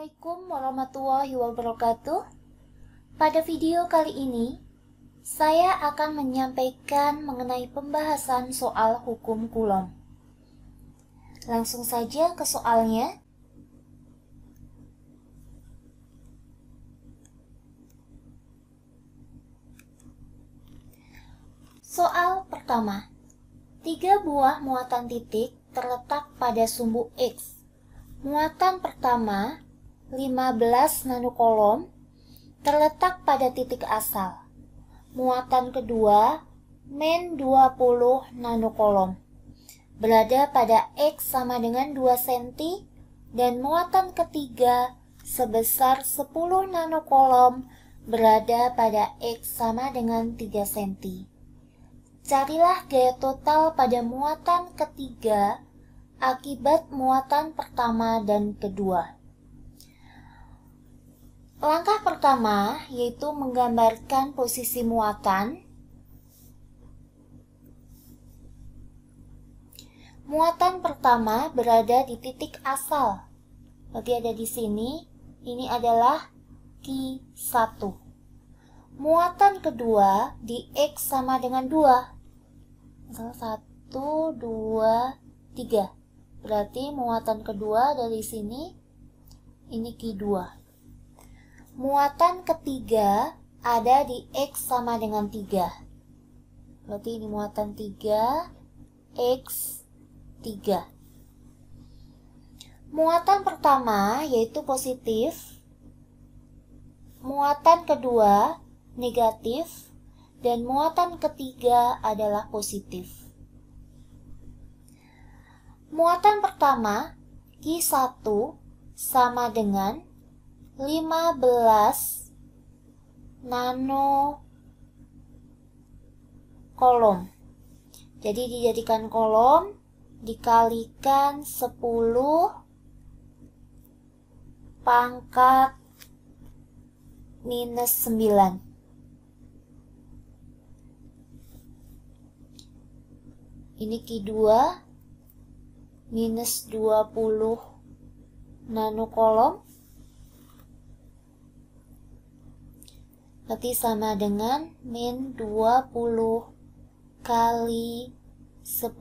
Assalamualaikum warahmatullahi wabarakatuh. Pada video kali ini, saya akan menyampaikan mengenai pembahasan soal hukum Coulomb. Langsung saja ke soalnya. Soal pertama. 3 buah muatan titik terletak pada sumbu X. Muatan pertama 15 nanocoulomb terletak pada titik asal. Muatan kedua min 20 nanocoulomb berada pada X sama dengan 2 cm dan muatan ketiga sebesar 10 nanocoulomb berada pada X sama dengan 3 cm. Carilah gaya total pada muatan ketiga akibat muatan pertama dan kedua. Langkah pertama yaitu menggambarkan posisi muatan. Muatan pertama berada di titik asal. Berarti ada di sini. Ini adalah Q1. Muatan kedua di X sama dengan 2. Misalnya 1, 2, 3. Berarti muatan kedua dari sini. Ini Q2. Muatan ketiga ada di X sama dengan 3. Berarti ini muatan 3, X 3. Muatan pertama yaitu positif. Muatan kedua negatif. Dan muatan ketiga adalah positif. Muatan pertama Q1 sama dengan 15 nanocoulomb. Jadi dijadikan coulomb dikalikan 10 pangkat minus 9. Ini Q2 minus 20 nanocoulomb. Berarti sama dengan min 20 kali 10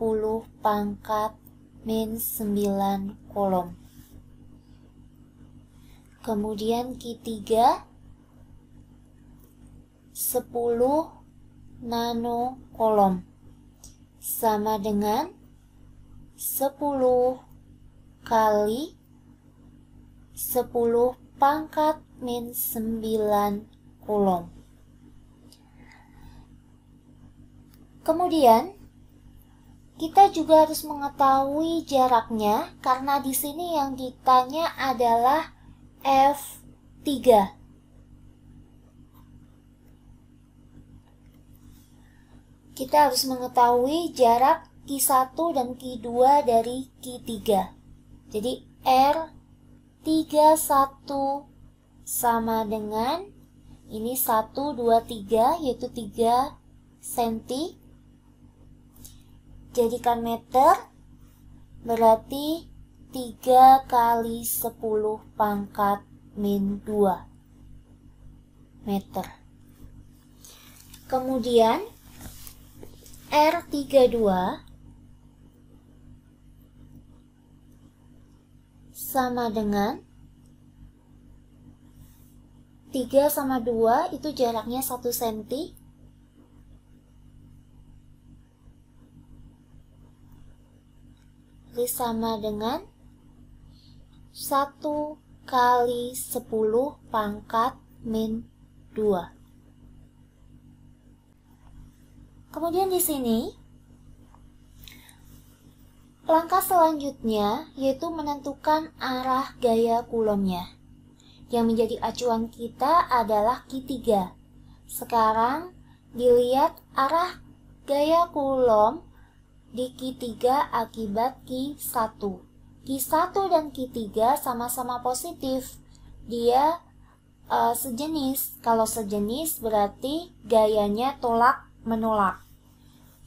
pangkat min 9 coulomb. Kemudian Q3 10 nanocoulomb sama dengan 10 kali 10 pangkat min 9 coulomb. Kemudian kita juga harus mengetahui jaraknya karena di sini yang ditanya adalah F3. Kita harus mengetahui jarak Q1 dan Q2 dari Q3. Jadi R31 sama dengan ini 1, 2, 3 yaitu 3 cm. Jadikan meter berarti 3 kali 10 pangkat min 2 meter. Kemudian R32 sama dengan 3 sama 2 itu jaraknya 1 cm. Jadi sama dengan 1 kali 10 pangkat min 2. Kemudian di sini langkah selanjutnya yaitu menentukan arah gaya coulombnya. Yang menjadi acuan kita adalah Q3. Sekarang dilihat arah gaya coulomb di Q3 akibat Q1. Q1 dan Q3 sama-sama positif. Dia sejenis. Kalau sejenis berarti gayanya tolak-menolak.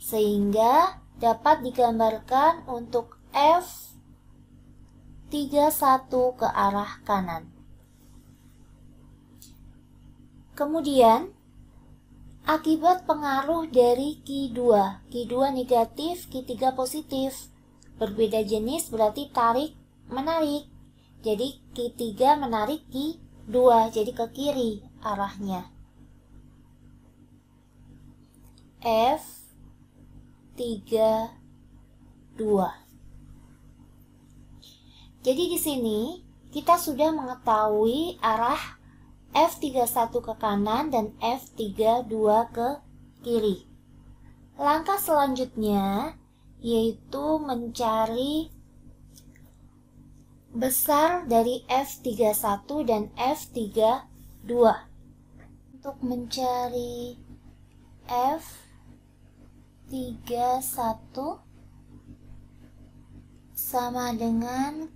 Sehingga dapat digambarkan untuk F31 ke arah kanan. Kemudian, akibat pengaruh dari Q2. Q2 negatif, Q3 positif. Berbeda jenis berarti tarik-menarik. Jadi Q3 menarik Q2, jadi ke kiri arahnya. F32. Jadi di sini kita sudah mengetahui arah F31 ke kanan dan F32 ke kiri. Langkah selanjutnya yaitu mencari besar dari F31 dan F32. Untuk mencari F31 sama dengan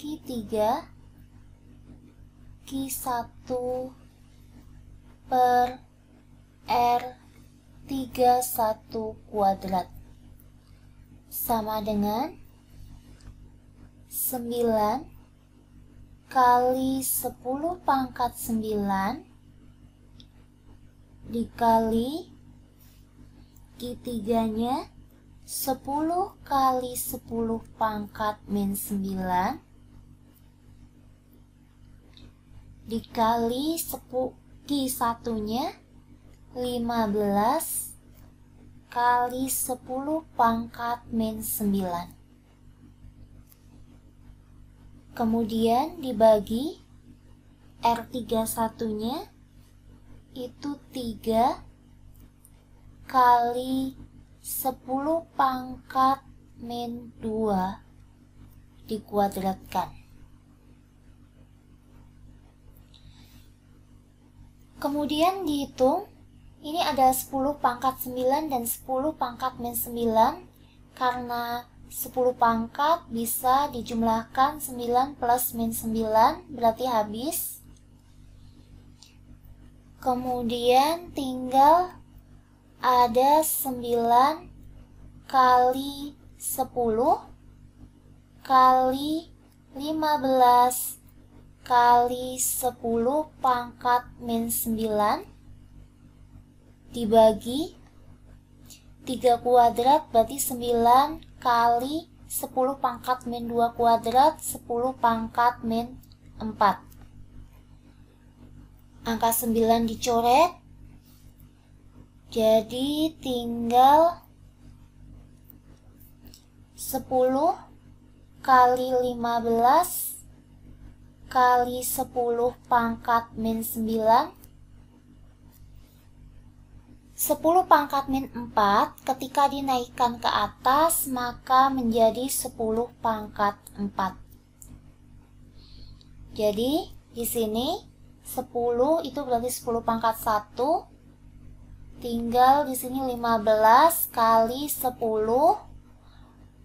Q3 Q1 per R31 kuadrat sama dengan 9 kali 10 pangkat 9 dikali Q3-nya 10 kali 10 pangkat min 9 dikali Q1-nya 15 kali 10 pangkat min 9. Kemudian dibagi R31-nya itu 3 kali 10 pangkat min 2 dikuadratkan. Kemudian dihitung, ini ada 10 pangkat 9 dan 10 pangkat min 9. Karena 10 pangkat bisa dijumlahkan 9 plus min 9, berarti habis. Kemudian tinggal ada 9 kali 10 kali 15 kali 10 pangkat min 9 dibagi 3 kuadrat, berarti 9 kali 10 pangkat min 2 kuadrat, 10 pangkat min 4. Angka 9 dicoret, jadi tinggal 10 kali 15 kali 10 pangkat min 9. 10 pangkat min 4 ketika dinaikkan ke atas maka menjadi 10 pangkat 4. Jadi di sini 10 itu berarti 10 pangkat 1. Tinggal di sini 15 kali 10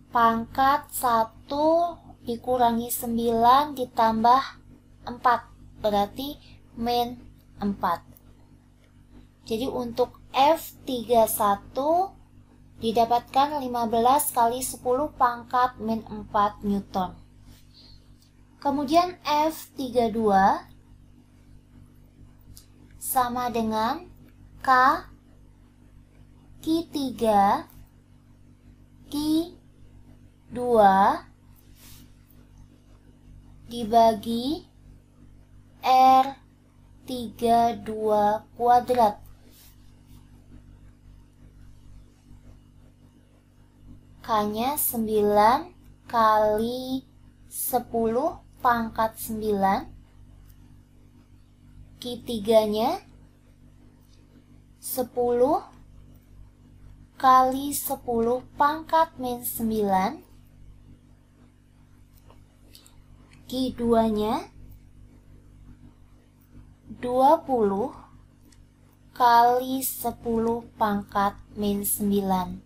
pangkat 1 dikurangi 9 ditambah 4, berarti min 4. Jadi untuk F31 didapatkan 15 kali 10 pangkat min 4 Newton. Kemudian F32 sama dengan Q3 Q2 dibagi R32 kuadrat. K-nya 9 kali 10 pangkat 9. Q3-nya 10 kali 10 pangkat min 9. Q2-nya 20 kali 10 pangkat min 9.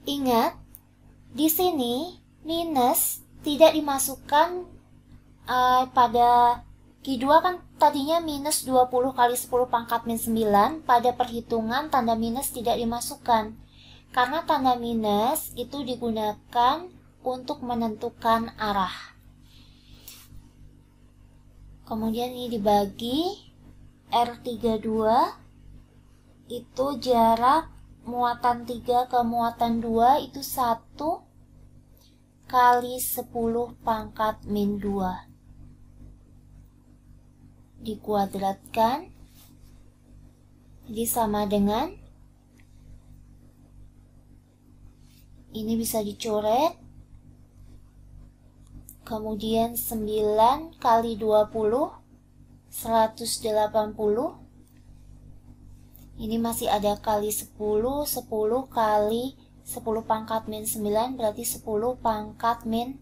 Ingat, di sini minus tidak dimasukkan pada Q2 kan tadinya minus 20 kali 10 pangkat min 9. Pada perhitungan tanda minus tidak dimasukkan. Karena tanda minus itu digunakan untuk menentukan arah. Kemudian ini dibagi R32, itu jarak muatan 3 ke muatan 2 itu 1 kali 10 pangkat min 2. Dikuadratkan, jadi sama dengan, ini bisa dicoret, kemudian 9 kali 20, 180. Ini masih ada kali 10, 10 kali 10 pangkat min 9 berarti 10 pangkat min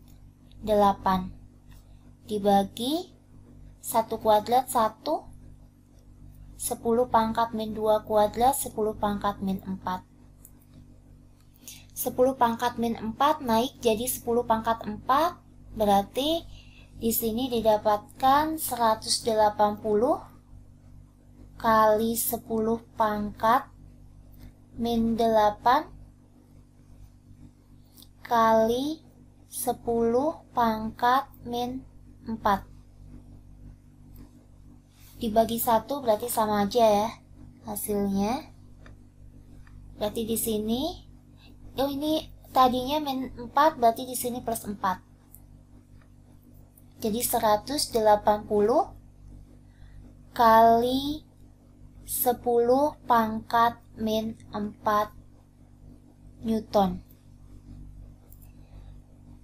8. Dibagi 1 kuadrat 1, 10 pangkat min 2 kuadrat, 10 pangkat min 4. 10 pangkat min 4 naik jadi 10 pangkat 4, berarti di sini didapatkan 180 kali 10 pangkat min 8 kali 10 pangkat min 4. Dibagi 1 berarti sama aja ya hasilnya. Berarti di sini, ini tadinya min 4 berarti di sini plus 4. Jadi 180 kali 10 pangkat min 4 Newton.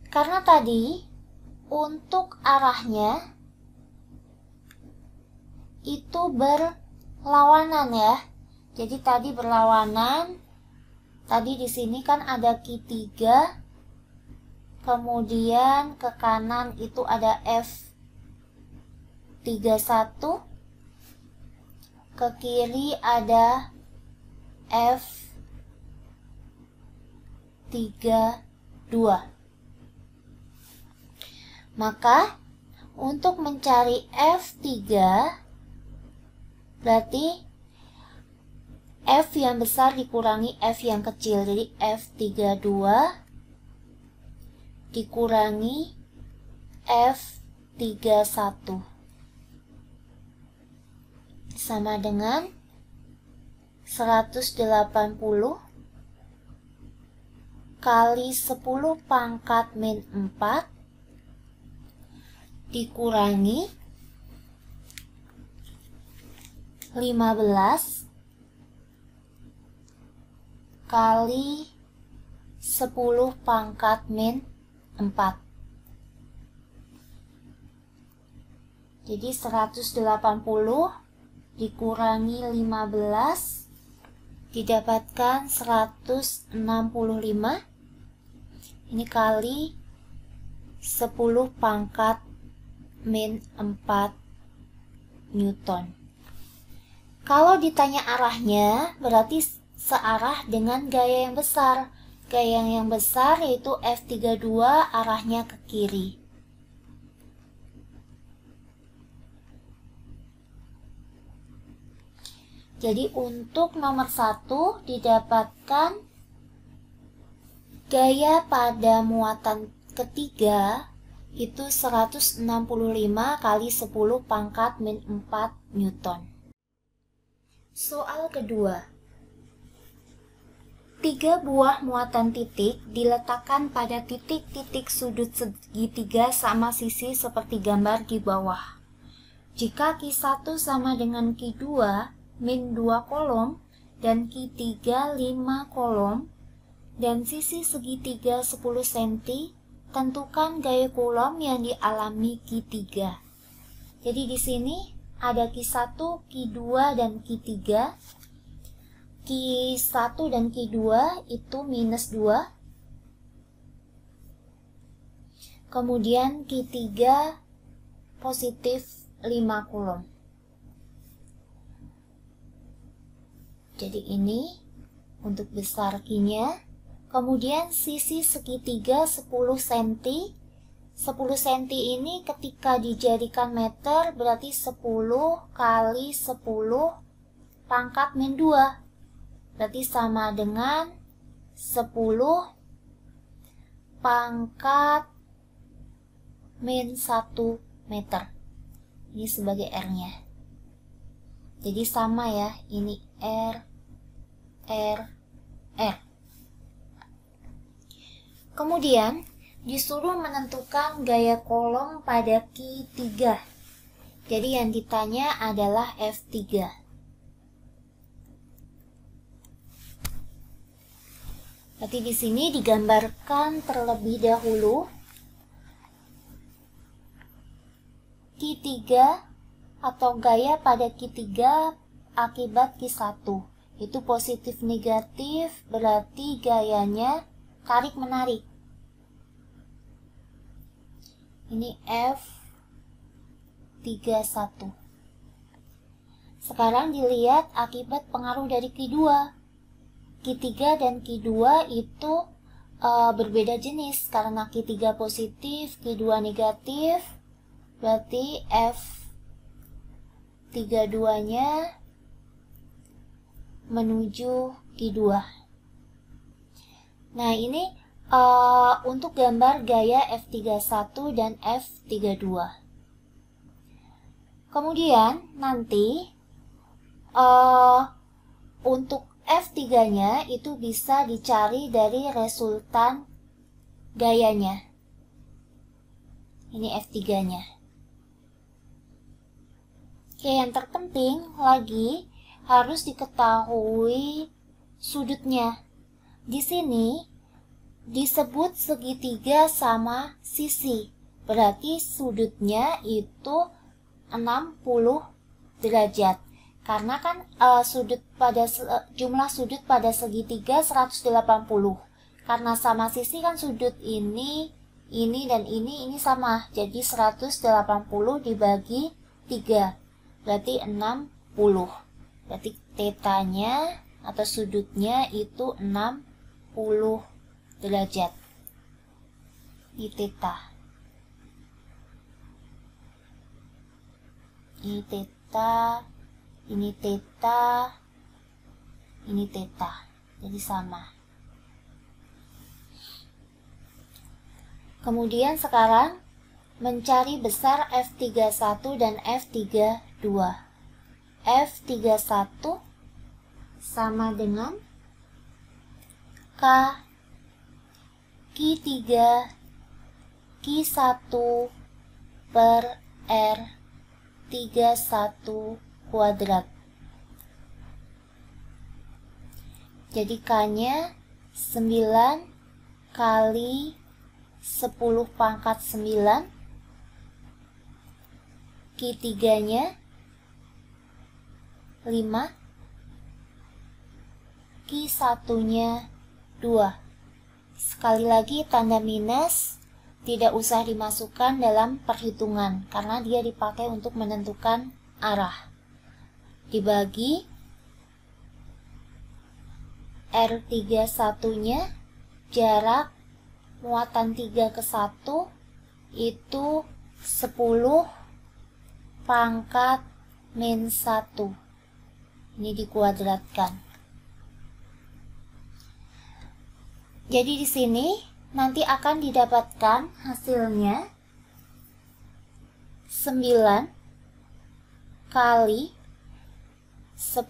Karena tadi untuk arahnya itu berlawanan ya. Jadi tadi berlawanan. Tadi di sini kan ada Q3. Kemudian ke kanan itu ada F31. Ke kiri ada F32. Maka untuk mencari F3 berarti F yang besar dikurangi F yang kecil. Jadi F32 dikurangi F31 sama dengan 180 kali 10 pangkat min 4 dikurangi 15 kali 10 pangkat min 4. Jadi 180 dikurangi 15 didapatkan 165. Ini kali 10 pangkat min 4 Newton. Kalau ditanya arahnya berarti searah dengan gaya yang besar. Gaya yang besar yaitu F32 arahnya ke kiri. Jadi untuk nomor 1 didapatkan gaya pada muatan ketiga itu 165 kali 10 pangkat min 4 Newton. Soal kedua. 3 buah muatan titik diletakkan pada titik-titik sudut segitiga sama sisi seperti gambar di bawah. Jika Q1 sama dengan Q2 min 2 kolom dan Q3 5 kolom dan sisi segitiga 10 cm, tentukan gaya Coulomb yang dialami Q3. Jadi di sini ada Q1, Q2 dan Q3. Q1 dan Q2 itu minus 2. Kemudian Q3 positif 5 Coulomb. Jadi ini untuk besar Q-nya. Kemudian sisi segitiga 10 cm. 10 cm ini ketika dijadikan meter berarti 10 kali 10 pangkat min 2. Berarti sama dengan 10 pangkat min 1 meter. Ini sebagai R-nya. Jadi sama ya, ini R, R, R. Kemudian disuruh menentukan gaya kolom pada Q 3. Jadi yang ditanya adalah F3. Berarti di sini digambarkan terlebih dahulu Q3 atau gaya pada Q3 akibat Q1. Itu positif negatif, berarti gayanya tarik-menarik. Ini F31. Sekarang dilihat akibat pengaruh dari Q2. Q3 dan Q2 itu berbeda jenis. Karena Q3 positif, Q2 negatif, berarti F32-nya menuju Q2. Nah, ini untuk gambar gaya F31 dan F32. Kemudian nanti untuk F3-nya itu bisa dicari dari resultan gayanya. Ini F3-nya. Oke, yang terpenting lagi harus diketahui sudutnya. Di sini disebut segitiga sama sisi. Berarti sudutnya itu 60 derajat. Karena kan jumlah sudut pada segitiga 180. Karena sama sisi kan sudut ini dan ini sama. Jadi 180 dibagi 3. Berarti 60. Berarti tetanya atau sudutnya itu 60 derajat. Ini theta. Ini theta, ini theta, ini theta. Jadi sama. Kemudian sekarang mencari besar F31 dan F32. F31 sama dengan K Q3 Q1 per R31 kuadrat. Jadi K-nya 9 kali 10 pangkat 9. Q3-nya 5. Q1-nya 2. Sekali lagi tanda minus tidak usah dimasukkan dalam perhitungan karena dia dipakai untuk menentukan arah. Dibagi R31-nya jarak muatan 3 ke 1 itu 10 pangkat min 1. Ini dikuadratkan. Jadi di sini nanti akan didapatkan hasilnya 9 kali 10.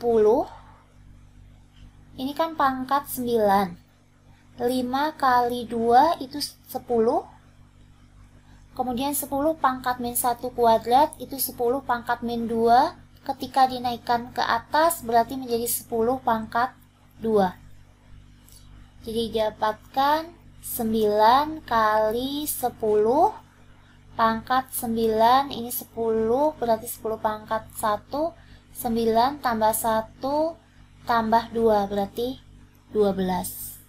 Ini kan pangkat 9. 5 kali 2 itu 10. Kemudian 10 pangkat min 1 kuadrat itu 10 pangkat min 2. Ketika dinaikkan ke atas berarti menjadi 10 pangkat 2. Jadi dapatkan 9 kali 10 pangkat 9, ini 10 berarti 10 pangkat 1, 9 tambah 1 tambah 2 berarti 12.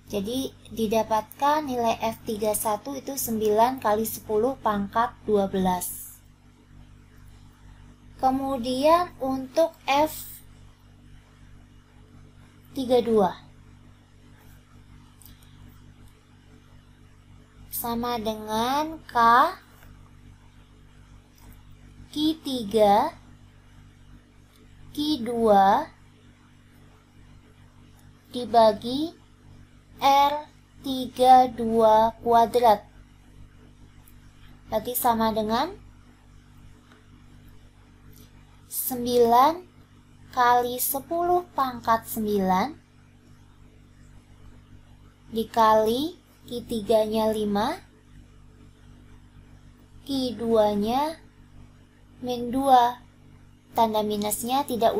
Jadi didapatkan nilai F31 itu 9 kali 10 pangkat 12. Kemudian untuk F32 sama dengan K Q3 Q2 dibagi R32 kuadrat. Berarti sama dengan 9 kali 10 pangkat 9 dikali Q3-nya 5, Q2-nya min 2. Tanda minusnya tidak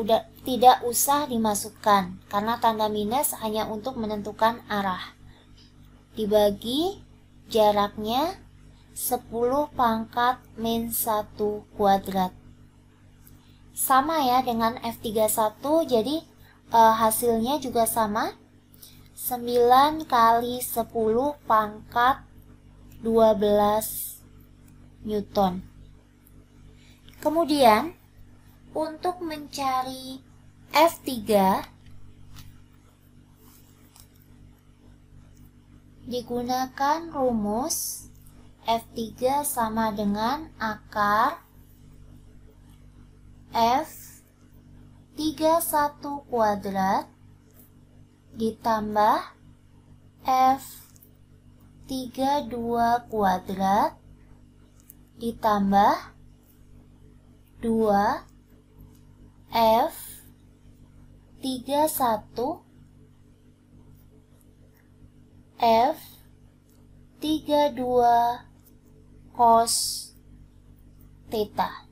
usah dimasukkan, karena tanda minus hanya untuk menentukan arah. Dibagi jaraknya 10 pangkat min 1 kuadrat. Sama ya dengan F31, jadi hasilnya juga sama. 9 kali 10 pangkat 12 Newton. Kemudian, untuk mencari F3, digunakan rumus F3 sama dengan akar F31 kuadrat ditambah F32 kuadrat ditambah 2 F31 F32 cos theta.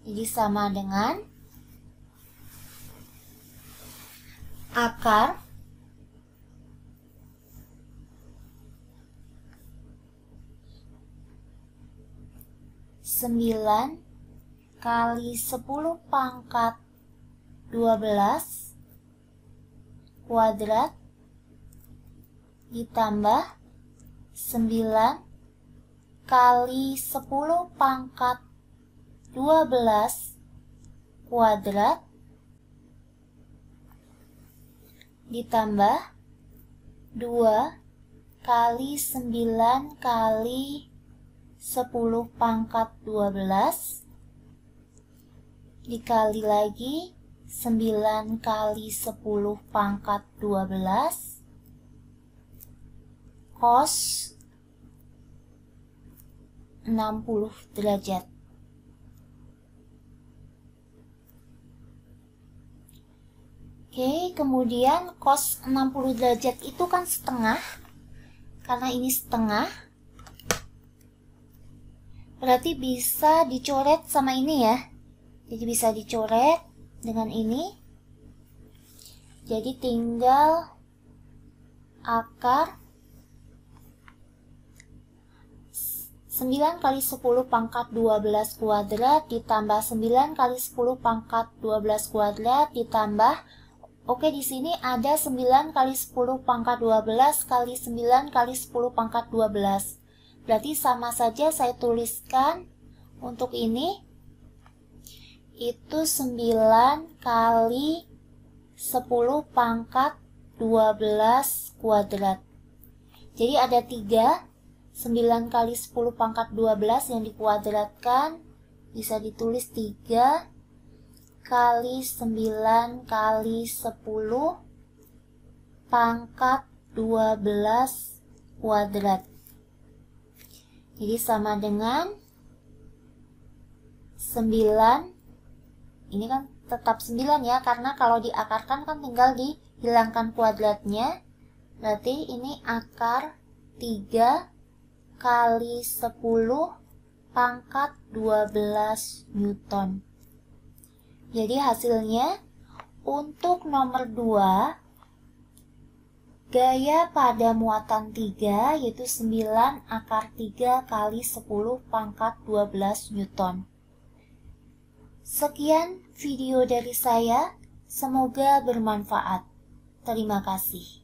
Jadi sama dengan akar sembilan kali 10 pangkat 12 kuadrat ditambah 9 kali 10 pangkat 12 kuadrat ditambah 2 kali 9 kali 10 pangkat 12 dikali lagi 9 kali 10 pangkat 12 cos 60 derajat. Oke, kemudian cos 60 derajat itu kan setengah. Karena ini setengah, berarti bisa dicoret sama ini ya. Jadi bisa dicoret dengan ini. Jadi tinggal akar 9 kali 10 pangkat 12 kuadrat ditambah 9 kali 10 pangkat 12 kuadrat ditambah, oke, di sini ada 9 kali 10 pangkat 12 kali 9 kali 10 pangkat 12. Berarti sama saja saya tuliskan untuk ini itu 9 kali 10 pangkat 12 kuadrat. Jadi ada 3, 9 kali 10 pangkat 12 yang dikuadratkan bisa ditulis 3 kali 9 kali 10 pangkat 12 kuadrat. Jadi sama dengan 9, ini kan tetap 9 ya, karena kalau diakarkan kan tinggal dihilangkan kuadratnya. Berarti ini akar 3 kali 10 pangkat 12 Newton. Jadi hasilnya untuk nomor 2, gaya pada muatan 3 yaitu 9 akar 3 kali 10 pangkat 12 Newton. Sekian video dari saya, semoga bermanfaat. Terima kasih.